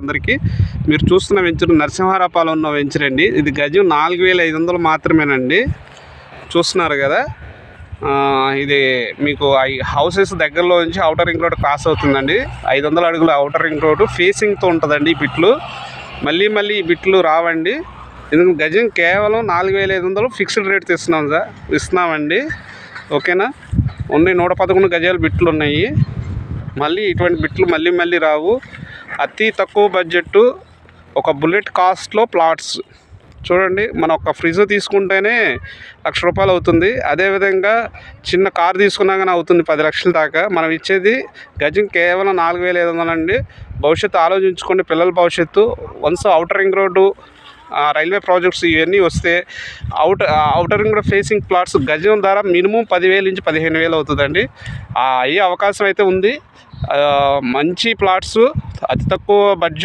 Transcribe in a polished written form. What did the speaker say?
అందరికీ మీరు చూస్తున్న వెంచర్ నరసింహారావుపాలెంలో వెంచర్ అండి. ఇది గజం 4500 మాత్రమేనండి. చూస్తున్నారు కదా, ఇది మీకు హౌసెస్ దగ్గరలో నుంచి అవుటర్ రింగ్ రోడ్ క్రాస్ అవుతుందండి. 500 అడుగుల అవుటర్ రింగ్ రోడ్డు ఫేసింగ్తో ఉంటుందండి. ఈ బిట్లు మళ్ళీ ఈ బిట్లు రావండి. ఎందుకంటే గజం కేవలం 4500 ఫిక్స్డ్ రేట్ ఇస్తున్నామండి. ఓకేనా, ఓన్లీ 111 గజాల బిట్లు ఉన్నాయి. మళ్ళీ ఇటువంటి బిట్లు మళ్ళీ రావు. అతి తక్కువ బడ్జెట్, ఒక బుల్లెట్ కాస్ట్లో ప్లాట్స్ చూడండి. మనం ఒక ఫ్రిడ్జ్ తీసుకుంటేనే ₹1,00,000 అవుతుంది. అదేవిధంగా చిన్న కారు తీసుకున్నా కానీ అవుతుంది 10 లక్షల దాకా. మనం ఇచ్చేది గజం కేవలం 4500 అండి. భవిష్యత్తు ఆలోచించుకోండి, పిల్లల భవిష్యత్తు. Once outer ring road, railway projects ఇవన్నీ వస్తే outer ring road facing plots గజం ధర మినిమం 10,000 నుంచి 15,000 అవుతుందండి. అయ్యే అవకాశం అయితే ఉంది. మంచి ప్లాట్స్, అతి తక్కువ బడ్జెట్.